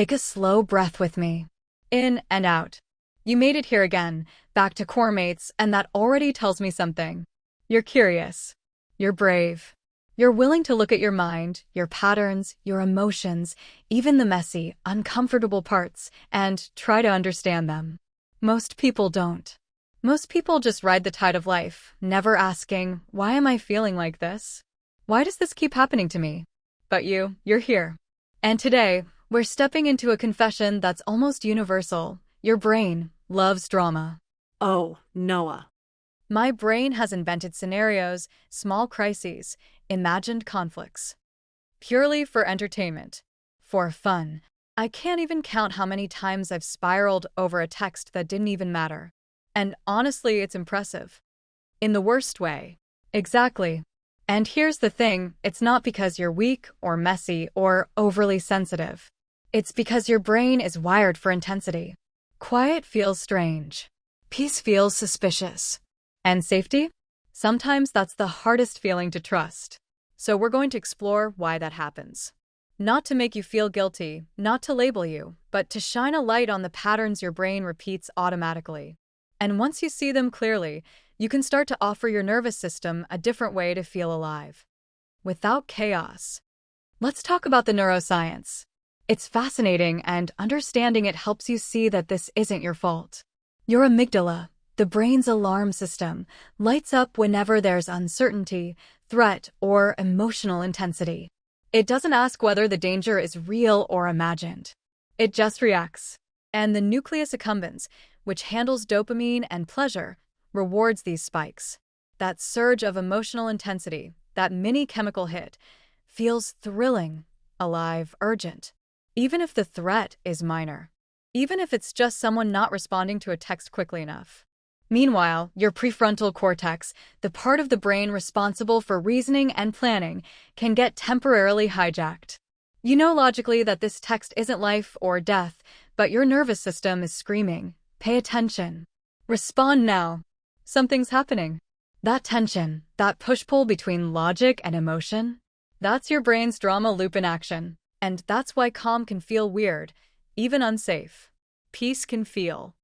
Take a slow breath with me. In and out. You made it here again, back to Coremates, and that already tells me something. You're curious. You're brave. You're willing to look at your mind, your patterns, your emotions, even the messy, uncomfortable parts, and try to understand them. Most people don't. Most people just ride the tide of life, never asking, why am I feeling like this? Why does this keep happening to me? But you're here. And today, we're stepping into a confession that's almost universal. Your brain loves drama. Oh, Noah. My brain has invented scenarios, small crises, imagined conflicts. Purely for entertainment. For fun. I can't even count how many times I've spiraled over a text that didn't even matter. And honestly, it's impressive. In the worst way. Exactly. And here's the thing, it's not because you're weak or messy or overly sensitive. It's because your brain is wired for intensity. Quiet feels strange. Peace feels suspicious. And safety? Sometimes that's the hardest feeling to trust. So we're going to explore why that happens. Not to make you feel guilty, not to label you, but to shine a light on the patterns your brain repeats automatically. And once you see them clearly, you can start to offer your nervous system a different way to feel alive. Without chaos. Let's talk about the neuroscience. It's fascinating, and understanding it helps you see that this isn't your fault. Your amygdala, the brain's alarm system, lights up whenever there's uncertainty, threat, or emotional intensity. It doesn't ask whether the danger is real or imagined. It just reacts. And the nucleus accumbens, which handles dopamine and pleasure, rewards these spikes. That surge of emotional intensity, that mini chemical hit, feels thrilling, alive, urgent. Even if the threat is minor. Even if it's just someone not responding to a text quickly enough. Meanwhile, your prefrontal cortex, the part of the brain responsible for reasoning and planning, can get temporarily hijacked. You know logically that this text isn't life or death, but your nervous system is screaming, pay attention. Respond now. Something's happening. That tension, that push-pull between logic and emotion, that's your brain's drama loop in action. And that's why calm can feel weird, even unsafe. Peace can feel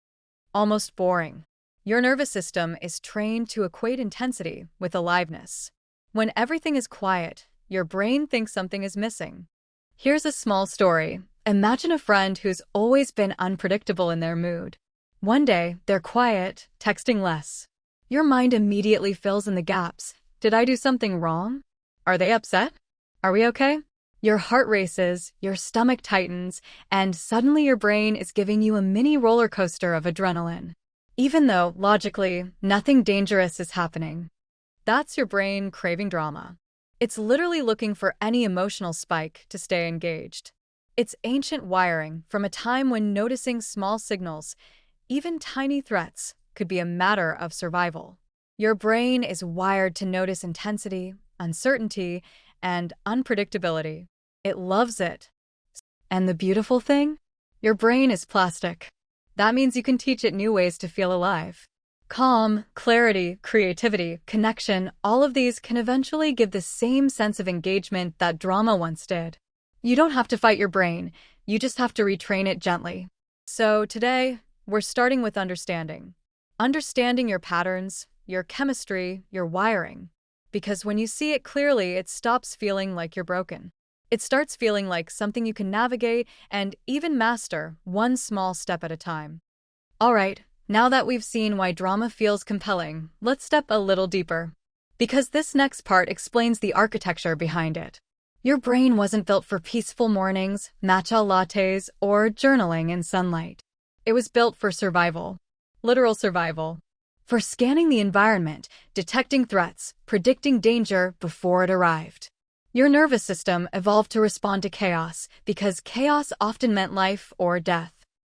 almost boring. Your nervous system is trained to equate intensity with aliveness. When everything is quiet, your brain thinks something is missing. Here's a small story. Imagine a friend who's always been unpredictable in their mood. One day, they're quiet, texting less. Your mind immediately fills in the gaps. Did I do something wrong? Are they upset? Are we okay? Your heart races, your stomach tightens, and suddenly your brain is giving you a mini roller coaster of adrenaline. Even though, logically, nothing dangerous is happening. That's your brain craving drama. It's literally looking for any emotional spike to stay engaged. It's ancient wiring from a time when noticing small signals, even tiny threats, could be a matter of survival. Your brain is wired to notice intensity, uncertainty, and unpredictability. It loves it. And the beautiful thing? Your brain is plastic. That means you can teach it new ways to feel alive. Calm, clarity, creativity, connection, all of these can eventually give the same sense of engagement that drama once did. You don't have to fight your brain, you just have to retrain it gently. So today, we're starting with understanding. Understanding your patterns, your chemistry, your wiring. Because when you see it clearly, it stops feeling like you're broken. It starts feeling like something you can navigate and even master one small step at a time. All right, now that we've seen why drama feels compelling, let's step a little deeper. Because this next part explains the architecture behind it. Your brain wasn't built for peaceful mornings, matcha lattes, or journaling in sunlight. It was built for survival. Literal survival. For scanning the environment, detecting threats, predicting danger before it arrived. Your nervous system evolved to respond to chaos because chaos often meant life or death.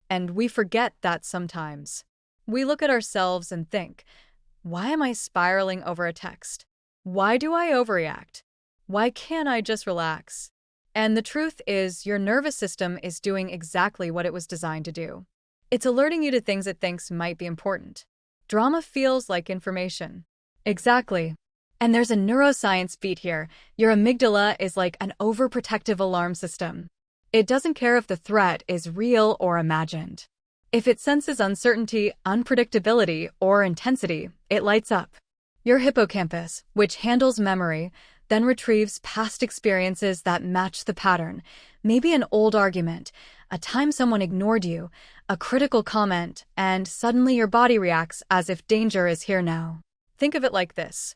And we forget that sometimes. We look at ourselves and think, why am I spiraling over a text? Why do I overreact? Why can't I just relax? And the truth is, your nervous system is doing exactly what it was designed to do. It's alerting you to things it thinks might be important. Drama feels like information. Exactly. And there's a neuroscience beat here. Your amygdala is like an overprotective alarm system. It doesn't care if the threat is real or imagined. If it senses uncertainty, unpredictability, or intensity, it lights up. Your hippocampus, which handles memory, then retrieves past experiences that match the pattern. Maybe an old argument, a time someone ignored you, a critical comment, and suddenly your body reacts as if danger is here now. Think of it like this.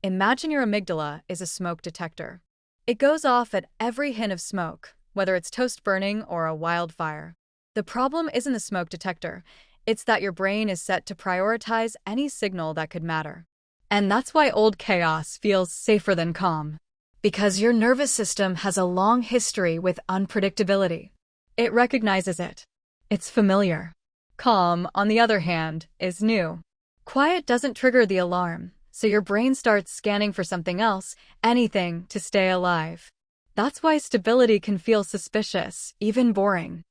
Imagine your amygdala is a smoke detector. It goes off at every hint of smoke, whether it's toast burning or a wildfire. The problem isn't the smoke detector. It's that your brain is set to prioritize any signal that could matter. And that's why old chaos feels safer than calm. Because your nervous system has a long history with unpredictability. It recognizes it. It's familiar. Calm, on the other hand, is new. Quiet doesn't trigger the alarm, so your brain starts scanning for something else, anything to stay alive. That's why stability can feel suspicious, even boring.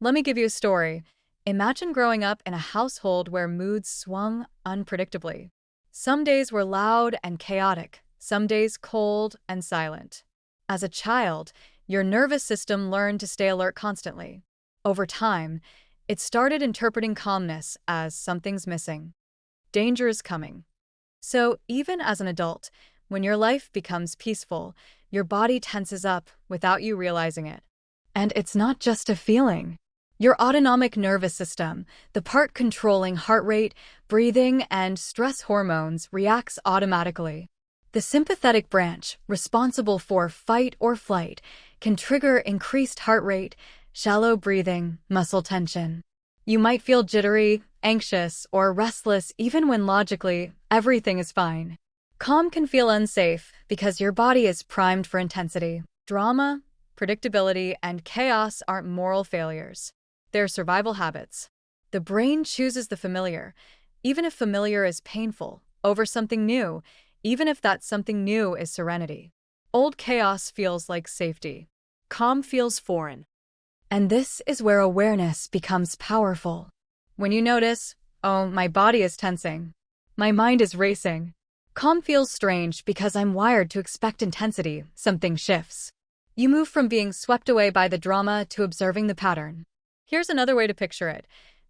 Let me give you a story. Imagine growing up in a household where moods swung unpredictably. Some days were loud and chaotic, some days cold and silent. As a child, your nervous system learned to stay alert constantly. Over time, it started interpreting calmness as something's missing. Danger is coming. So even as an adult, when your life becomes peaceful, your body tenses up without you realizing it. And it's not just a feeling. Your autonomic nervous system, the part controlling heart rate, breathing, and stress hormones, reacts automatically. The sympathetic branch, responsible for fight or flight, can trigger increased heart rate, shallow breathing, muscle tension. You might feel jittery, anxious, or restless even when logically everything is fine. Calm can feel unsafe because your body is primed for intensity. Drama, predictability, and chaos aren't moral failures. They're survival habits. The brain chooses the familiar, even if familiar is painful, over something new, even if that something new is serenity. Old chaos feels like safety. Calm feels foreign. And this is where awareness becomes powerful. When you notice, oh, my body is tensing. My mind is racing. Calm feels strange because I'm wired to expect intensity. Something shifts. You move from being swept away by the drama to observing the pattern. Here's another way to picture it.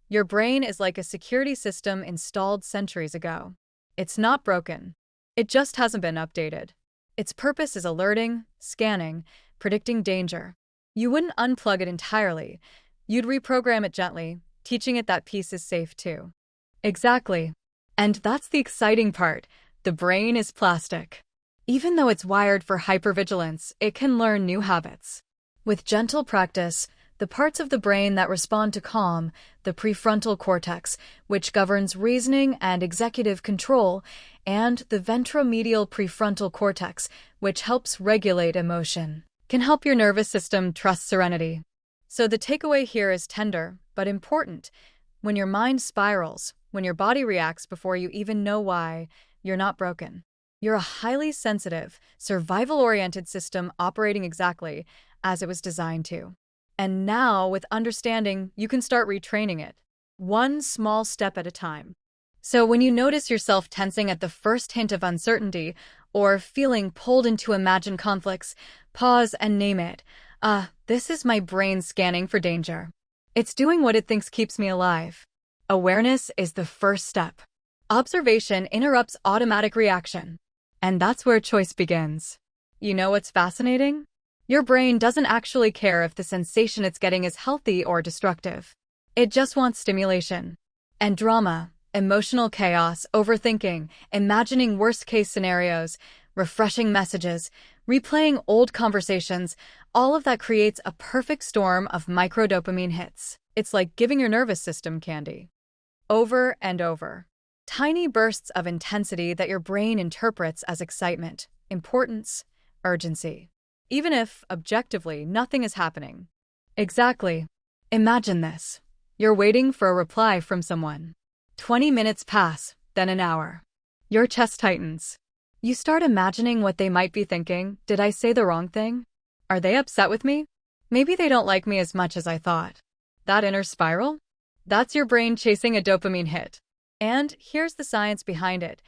Your brain is like a security system installed centuries ago. It's not broken. It just hasn't been updated. Its purpose is alerting, scanning, predicting danger. You wouldn't unplug it entirely. You'd reprogram it gently, teaching it that peace is safe too. Exactly. And that's the exciting part. The brain is plastic. Even though it's wired for hypervigilance, it can learn new habits. With gentle practice, the parts of the brain that respond to calm, the prefrontal cortex, which governs reasoning and executive control, and the ventromedial prefrontal cortex, which helps regulate emotion, can help your nervous system trust serenity. So the takeaway here is tender, but important. When your mind spirals, when your body reacts before you even know why, you're not broken. You're a highly sensitive, survival-oriented system operating exactly as it was designed to. And now, with understanding, you can start retraining it, one small step at a time. So when you notice yourself tensing at the first hint of uncertainty, or feeling pulled into imagined conflicts, pause and name it. This is my brain scanning for danger. It's doing what it thinks keeps me alive. Awareness is the first step. Observation interrupts automatic reaction. And that's where choice begins. You know what's fascinating? Your brain doesn't actually care if the sensation it's getting is healthy or destructive. It just wants stimulation. And drama, emotional chaos, overthinking, imagining worst-case scenarios, refreshing messages, replaying old conversations, all of that creates a perfect storm of microdopamine hits. It's like giving your nervous system candy. Over and over. Tiny bursts of intensity that your brain interprets as excitement, importance, urgency. Even if, objectively, nothing is happening. Exactly. Imagine this. You're waiting for a reply from someone. 20 minutes pass, then an hour. Your chest tightens. You start imagining what they might be thinking. Did I say the wrong thing? Are they upset with me? Maybe they don't like me as much as I thought. That inner spiral? That's your brain chasing a dopamine hit. And here's the science behind it.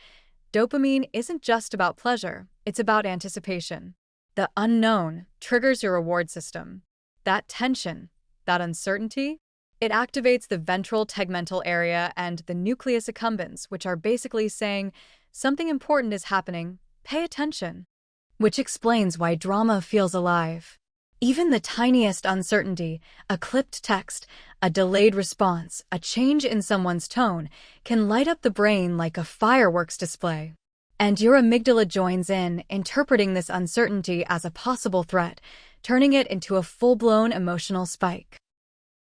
Dopamine isn't just about pleasure, it's about anticipation. The unknown triggers your reward system. That tension, that uncertainty, it activates the ventral tegmental area and the nucleus accumbens, which are basically saying something important is happening, pay attention. Which explains why drama feels alive. Even the tiniest uncertainty, a clipped text, a delayed response, a change in someone's tone, can light up the brain like a fireworks display. And your amygdala joins in, interpreting this uncertainty as a possible threat, turning it into a full-blown emotional spike.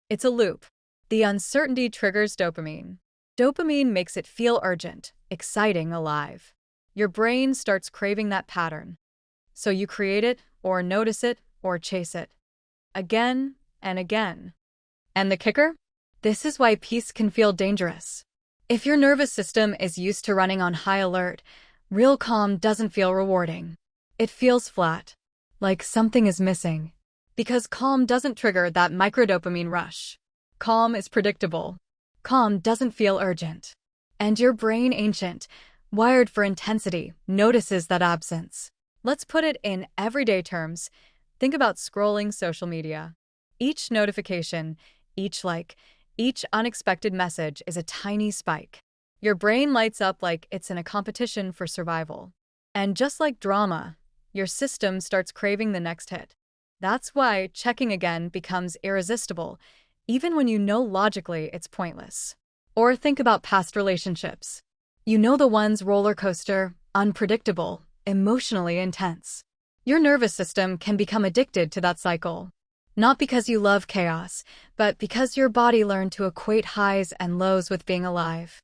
It's a loop. The uncertainty triggers dopamine. Dopamine makes it feel urgent, exciting, alive. Your brain starts craving that pattern. So you create it, or notice it, or chase it. Again and again. And the kicker? This is why peace can feel dangerous. If your nervous system is used to running on high alert, real calm doesn't feel rewarding. It feels flat, like something is missing. Because calm doesn't trigger that microdopamine rush. Calm is predictable. Calm doesn't feel urgent. And your brain, ancient, wired for intensity, notices that absence. Let's put it in everyday terms. Think about scrolling social media. Each notification, each like, each unexpected message is a tiny spike. Your brain lights up like it's in a competition for survival. And just like drama, your system starts craving the next hit. That's why checking again becomes irresistible, even when you know logically it's pointless. Or think about past relationships. You know the ones roller coaster, unpredictable, emotionally intense. Your nervous system can become addicted to that cycle. Not because you love chaos, but because your body learned to equate highs and lows with being alive.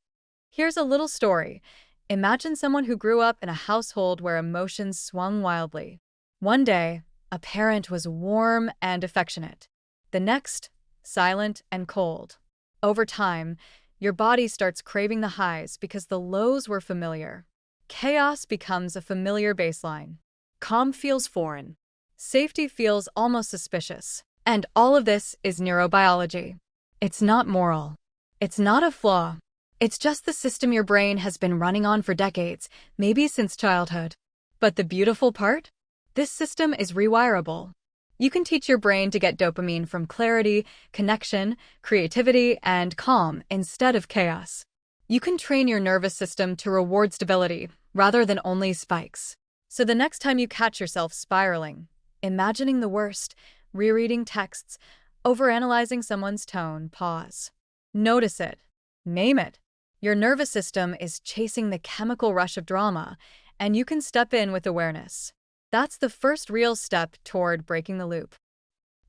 Here's a little story. Imagine someone who grew up in a household where emotions swung wildly. One day, a parent was warm and affectionate. The next, silent and cold. Over time, your body starts craving the highs because the lows were familiar. Chaos becomes a familiar baseline. Calm feels foreign. Safety feels almost suspicious. And all of this is neurobiology. It's not moral. It's not a flaw. It's just the system your brain has been running on for decades, maybe since childhood. But the beautiful part? This system is rewirable. You can teach your brain to get dopamine from clarity, connection, creativity, and calm instead of chaos. You can train your nervous system to reward stability rather than only spikes. So the next time you catch yourself spiraling, imagining the worst, rereading texts, overanalyzing someone's tone, pause. Notice it. Name it. Your nervous system is chasing the chemical rush of drama, and you can step in with awareness. That's the first real step toward breaking the loop.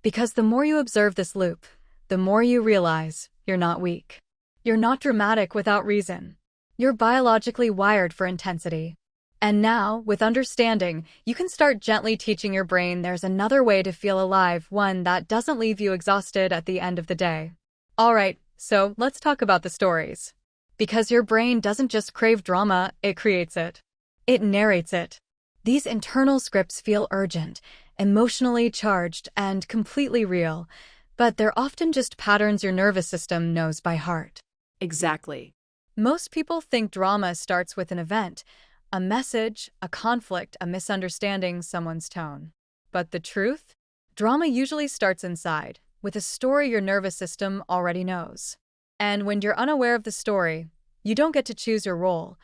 Because the more you observe this loop, the more you realize you're not weak. You're not dramatic without reason. You're biologically wired for intensity. And now, with understanding, you can start gently teaching your brain there's another way to feel alive, one that doesn't leave you exhausted at the end of the day. All right, so let's talk about the stories. Because your brain doesn't just crave drama, it creates it. It narrates it. These internal scripts feel urgent, emotionally charged, and completely real, but they're often just patterns your nervous system knows by heart. Exactly. Most people think drama starts with an event, a message, a conflict, a misunderstanding, someone's tone. But the truth? Drama usually starts inside, with a story your nervous system already knows. And when you're unaware of the story, you don't get to choose your role.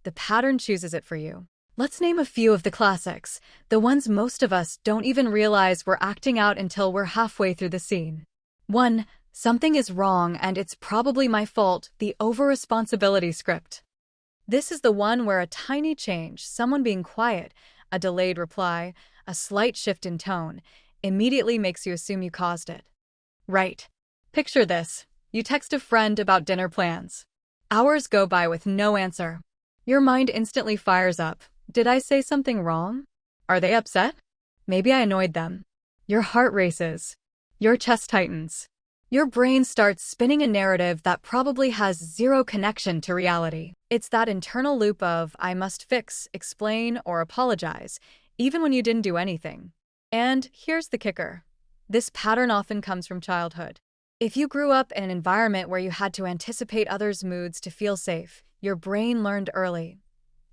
The pattern chooses it for you. Let's name a few of the classics, the ones most of us don't even realize we're acting out until we're halfway through the scene. 1. Something is wrong and it's probably my fault, the over-responsibility script. This is the one where a tiny change, someone being quiet, a delayed reply, a slight shift in tone, immediately makes you assume you caused it. Right. Picture this. You text a friend about dinner plans. Hours go by with no answer. Your mind instantly fires up. Did I say something wrong? Are they upset? Maybe I annoyed them. Your heart races. Your chest tightens. Your brain starts spinning a narrative that probably has zero connection to reality. It's that internal loop of, I must fix, explain, or apologize, even when you didn't do anything. And here's the kicker. This pattern often comes from childhood. If you grew up in an environment where you had to anticipate others' moods to feel safe, your brain learned early.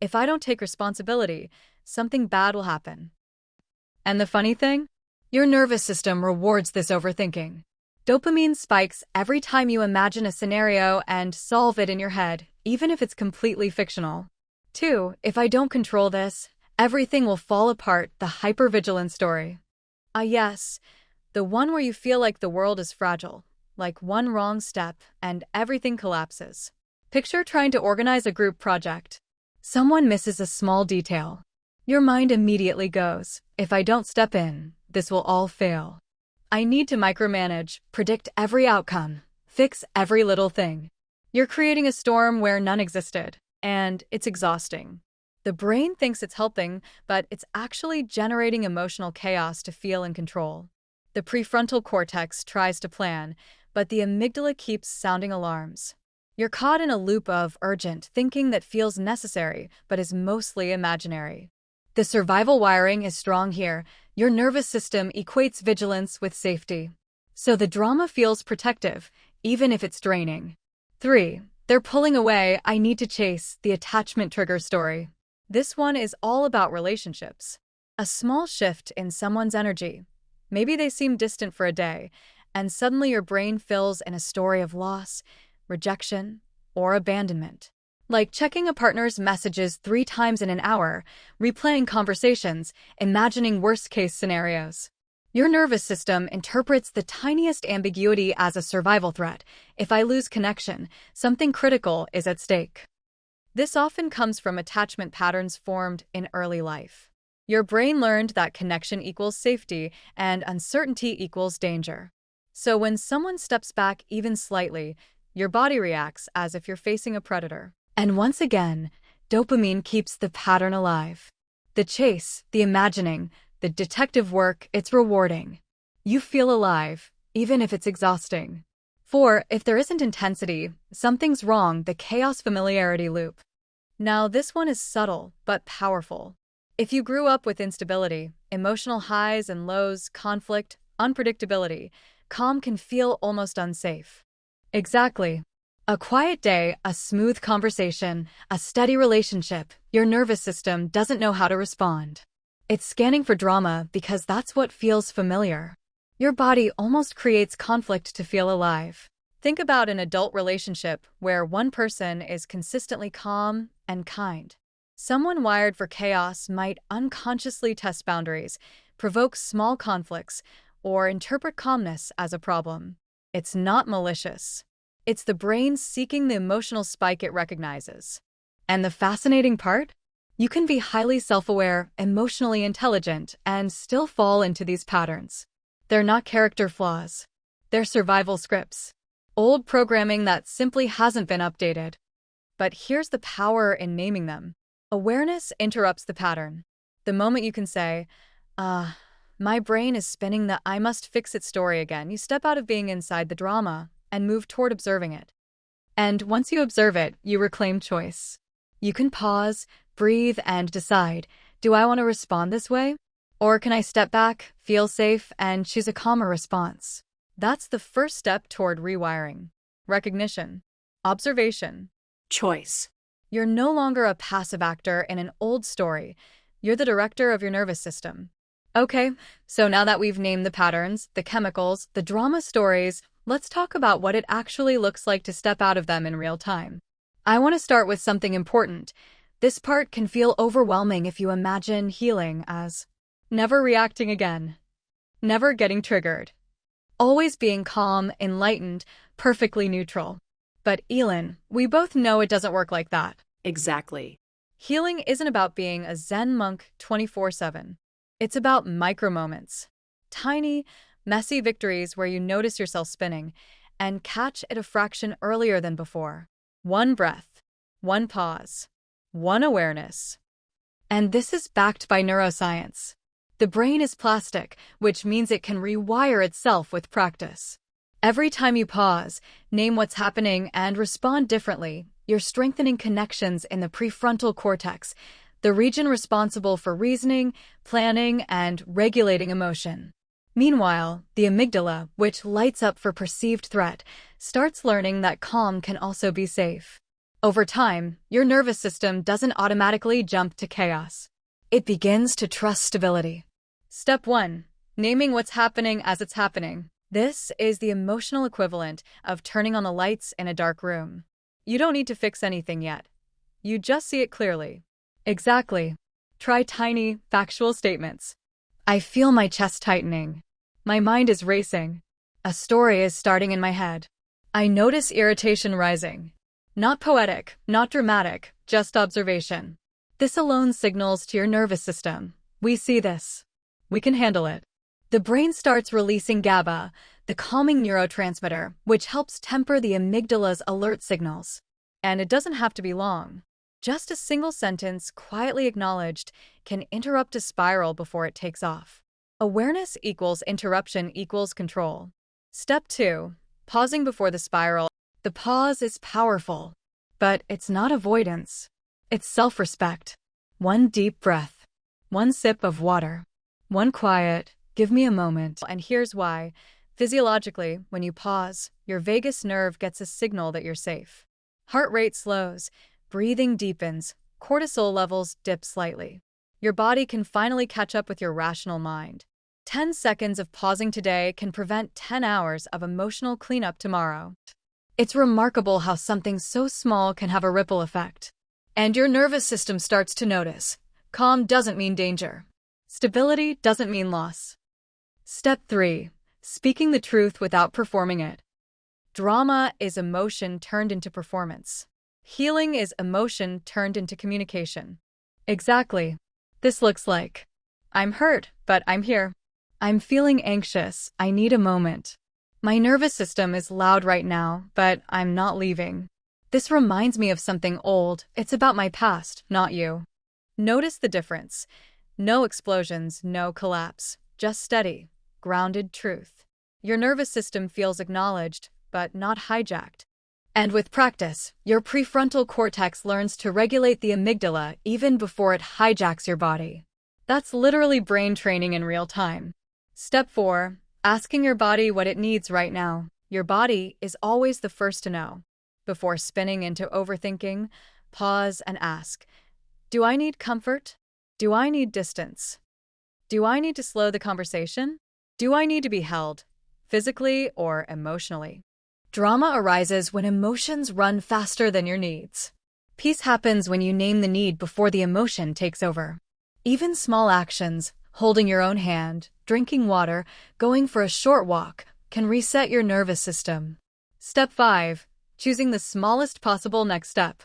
If I don't take responsibility, something bad will happen. And the funny thing? Your nervous system rewards this overthinking. Dopamine spikes every time you imagine a scenario and solve it in your head, even if it's completely fictional. 2. If I don't control this, everything will fall apart, the hypervigilance story. Yes, the one where you feel like the world is fragile, like one wrong step and everything collapses. Picture trying to organize a group project. Someone misses a small detail. Your mind immediately goes, if I don't step in, this will all fail. I need to micromanage, predict every outcome, fix every little thing. You're creating a storm where none existed, and it's exhausting. The brain thinks it's helping, but it's actually generating emotional chaos to feel in control. The prefrontal cortex tries to plan, but the amygdala keeps sounding alarms. You're caught in a loop of urgent thinking that feels necessary, but is mostly imaginary. The survival wiring is strong here. Your nervous system equates vigilance with safety. So the drama feels protective, even if it's draining. 3. They're pulling away, I need to chase, the attachment trigger story. This one is all about relationships. A small shift in someone's energy. Maybe they seem distant for a day, and suddenly your brain fills in a story of loss, rejection, or abandonment. Like checking a partner's messages 3 times in an hour, replaying conversations, imagining worst-case scenarios. Your nervous system interprets the tiniest ambiguity as a survival threat. If I lose connection, something critical is at stake. This often comes from attachment patterns formed in early life. Your brain learned that connection equals safety and uncertainty equals danger. So when someone steps back even slightly, your body reacts as if you're facing a predator. And once again, dopamine keeps the pattern alive. The chase, the imagining, the detective work, it's rewarding. You feel alive, even if it's exhausting. 4. If there isn't intensity, something's wrong, the chaos familiarity loop. Now, this one is subtle, but powerful. If you grew up with instability, emotional highs and lows, conflict, unpredictability, calm can feel almost unsafe. Exactly. A quiet day, a smooth conversation, a steady relationship, your nervous system doesn't know how to respond. It's scanning for drama because that's what feels familiar. Your body almost creates conflict to feel alive. Think about an adult relationship where one person is consistently calm and kind. Someone wired for chaos might unconsciously test boundaries, provoke small conflicts, or interpret calmness as a problem. It's not malicious. It's the brain seeking the emotional spike it recognizes. And the fascinating part? You can be highly self-aware, emotionally intelligent, and still fall into these patterns. They're not character flaws. They're survival scripts. Old programming that simply hasn't been updated. But here's the power in naming them. Awareness interrupts the pattern. The moment you can say, my brain is spinning the I must fix it story again, you step out of being inside the drama and move toward observing it. And once you observe it, you reclaim choice. You can pause, breathe, and decide, do I want to respond this way? Or can I step back, feel safe, and choose a calmer response? That's the first step toward rewiring. Recognition. Observation. Choice. You're no longer a passive actor in an old story. You're the director of your nervous system. Okay, so now that we've named the patterns, the chemicals, the drama stories, let's talk about what it actually looks like to step out of them in real time. I want to start with something important. This part can feel overwhelming if you imagine healing as never reacting again, never getting triggered, always being calm, enlightened, perfectly neutral. But Elen, we both know it doesn't work like that. Exactly. Healing isn't about being a Zen monk 24/7. It's about micro-moments. Tiny, messy victories where you notice yourself spinning and catch it a fraction earlier than before. One breath, one pause, one awareness. And this is backed by neuroscience. The brain is plastic, which means it can rewire itself with practice. Every time you pause, name what's happening, and respond differently, you're strengthening connections in the prefrontal cortex, the region responsible for reasoning, planning, and regulating emotion. Meanwhile, the amygdala, which lights up for perceived threat, starts learning that calm can also be safe. Over time, your nervous system doesn't automatically jump to chaos. It begins to trust stability. Step 1. naming what's happening as it's happening. This is the emotional equivalent of turning on the lights in a dark room. You don't need to fix anything yet. You just see it clearly. Exactly. Try tiny, factual statements. I feel my chest tightening. My mind is racing. A story is starting in my head. I notice irritation rising. Not poetic, not dramatic, just observation. This alone signals to your nervous system. We see this. We can handle it. The brain starts releasing GABA, the calming neurotransmitter, which helps temper the amygdala's alert signals. And it doesn't have to be long. Just a single sentence, quietly acknowledged, can interrupt a spiral before it takes off. Awareness equals interruption equals control. Step 2. Pausing before the spiral. The pause is powerful, but it's not avoidance. It's self-respect. One deep breath. One sip of water. One quiet, give me a moment. And here's why. Physiologically, when you pause, your vagus nerve gets a signal that you're safe. Heart rate slows. Breathing deepens, cortisol levels dip slightly. Your body can finally catch up with your rational mind. 10 seconds of pausing today can prevent 10 hours of emotional cleanup tomorrow. It's remarkable how something so small can have a ripple effect. And your nervous system starts to notice. Calm doesn't mean danger. Stability doesn't mean loss. Step 3. Speaking the truth without performing it. Drama is emotion turned into performance. Healing is emotion turned into communication. Exactly. This looks like, I'm hurt, but I'm here. I'm feeling anxious. I need a moment. My nervous system is loud right now, but I'm not leaving. This reminds me of something old. It's about my past, not you. Notice the difference. No explosions, no collapse. Just steady, grounded truth. Your nervous system feels acknowledged, but not hijacked. And with practice, your prefrontal cortex learns to regulate the amygdala even before it hijacks your body. That's literally brain training in real time. Step 4. Asking your body what it needs right now. Your body is always the first to know. Before spinning into overthinking, pause and ask, do I need comfort? Do I need distance? Do I need to slow the conversation? Do I need to be held, physically or emotionally? Drama arises when emotions run faster than your needs. Peace happens when you name the need before the emotion takes over. Even small actions, holding your own hand, drinking water, going for a short walk, can reset your nervous system. Step 5. Choosing the smallest possible next step.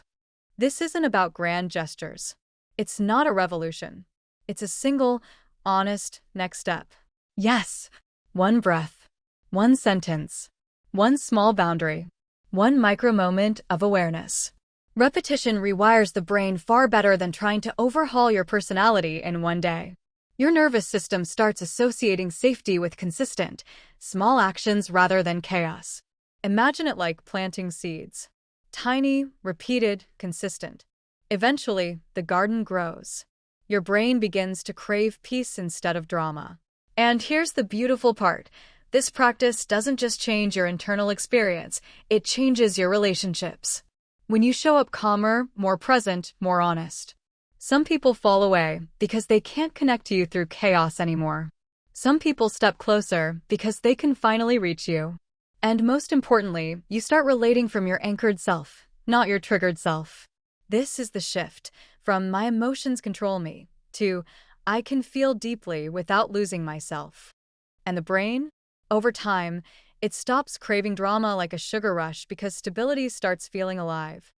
This isn't about grand gestures. It's not a revolution. It's a single, honest next step. Yes. One breath. One sentence. One small boundary. One micro moment of awareness. Repetition rewires the brain far better than trying to overhaul your personality in one day. Your nervous system starts associating safety with consistent, small actions rather than chaos. Imagine it like planting seeds. Tiny, repeated, consistent. Eventually, the garden grows. Your brain begins to crave peace instead of drama. And here's the beautiful part. This practice doesn't just change your internal experience, it changes your relationships. When you show up calmer, more present, more honest. Some people fall away because they can't connect to you through chaos anymore. Some people step closer because they can finally reach you. And most importantly, you start relating from your anchored self, not your triggered self. This is the shift from my emotions control me to I can feel deeply without losing myself. And the brain? Over time, it stops craving drama like a sugar rush because stability starts feeling alive.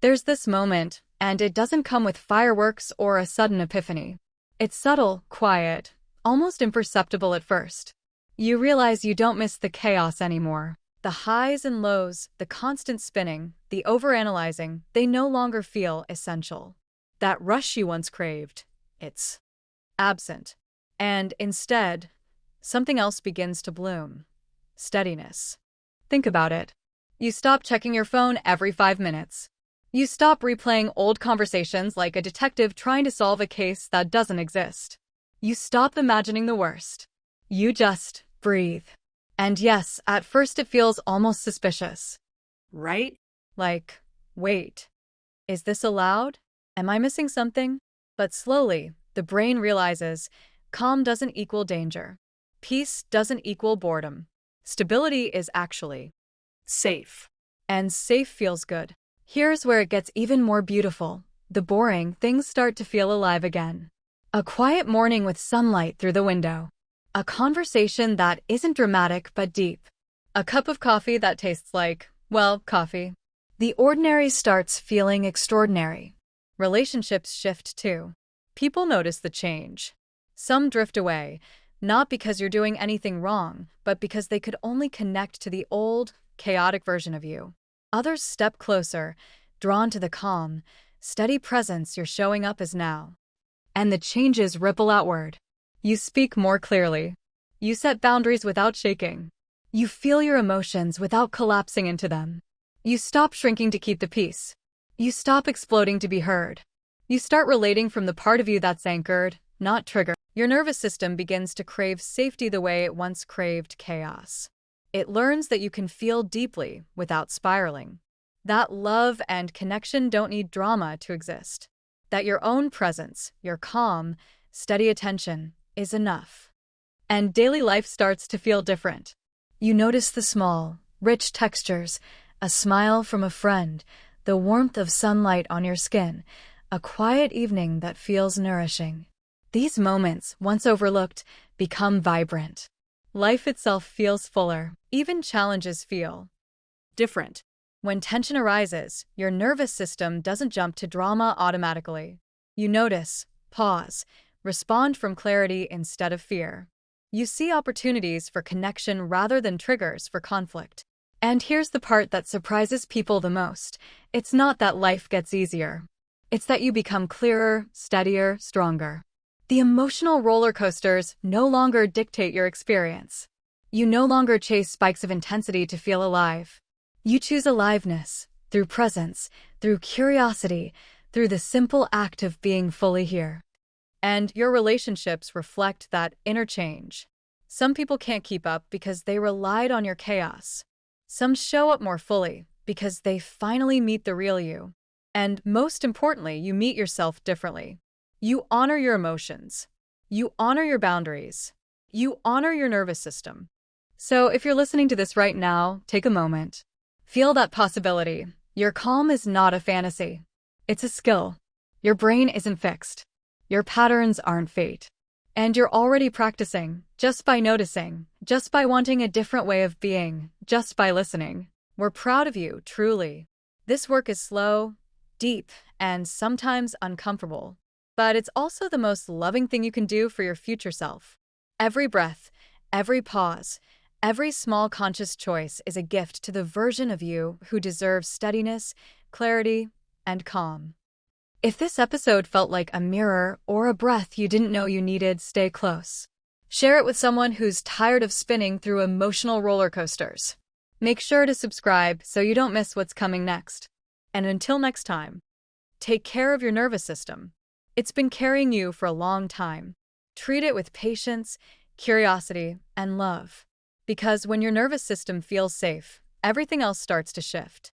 There's this moment, and it doesn't come with fireworks or a sudden epiphany. It's subtle, quiet, almost imperceptible at first. You realize you don't miss the chaos anymore. The highs and lows, the constant spinning, the overanalyzing, they no longer feel essential. That rush you once craved, it's absent. And instead, something else begins to bloom. Steadiness. Think about it. You stop checking your phone every 5 minutes. You stop replaying old conversations like a detective trying to solve a case that doesn't exist. You stop imagining the worst. You just breathe. And yes, at first it feels almost suspicious. Right? Like, wait, is this allowed? Am I missing something? But slowly, the brain realizes calm doesn't equal danger. Peace doesn't equal boredom. Stability is actually. Safe. And safe feels good. Here's where it gets even more beautiful. The boring things start to feel alive again. A quiet morning with sunlight through the window. A conversation that isn't dramatic but deep. A cup of coffee that tastes like, well, coffee. The ordinary starts feeling extraordinary. Relationships shift too. People notice the change. Some drift away, not because you're doing anything wrong, but because they could only connect to the old, chaotic version of you. Others step closer, drawn to the calm, steady presence you're showing up as now. And the changes ripple outward. You speak more clearly. You set boundaries without shaking. You feel your emotions without collapsing into them. You stop shrinking to keep the peace. You stop exploding to be heard. You start relating from the part of you that's anchored, not triggered. Your nervous system begins to crave safety the way it once craved chaos. It learns that you can feel deeply without spiraling. That love and connection don't need drama to exist. That your own presence, your calm, steady attention, is enough. And daily life starts to feel different. You notice the small, rich textures, a smile from a friend, the warmth of sunlight on your skin, a quiet evening that feels nourishing. These moments, once overlooked, become vibrant. Life itself feels fuller. Even challenges feel Different. When tension arises, your nervous system doesn't jump to drama automatically. You notice, pause, respond from clarity instead of fear. You see opportunities for connection rather than triggers for conflict. And here's the part that surprises people the most. It's not that life gets easier. It's that you become clearer, steadier, stronger. The emotional roller coasters no longer dictate your experience. You no longer chase spikes of intensity to feel alive. You choose aliveness, through presence, through curiosity, through the simple act of being fully here. And your relationships reflect that inner change. Some people can't keep up because they relied on your chaos. Some show up more fully because they finally meet the real you. And most importantly, you meet yourself differently. You honor your emotions. You honor your boundaries. You honor your nervous system. So if you're listening to this right now, take a moment. Feel that possibility. Your calm is not a fantasy. It's a skill. Your brain isn't fixed. Your patterns aren't fate. And you're already practicing, just by noticing, just by wanting a different way of being, just by listening. We're proud of you, truly. This work is slow, deep, and sometimes uncomfortable. But it's also the most loving thing you can do for your future self. Every breath, every pause, every small conscious choice is a gift to the version of you who deserves steadiness, clarity, and calm. If this episode felt like a mirror or a breath you didn't know you needed, stay close. Share it with someone who's tired of spinning through emotional roller coasters. Make sure to subscribe so you don't miss what's coming next. And until next time, take care of your nervous system. It's been carrying you for a long time. Treat it with patience, curiosity, and love. Because when your nervous system feels safe, everything else starts to shift.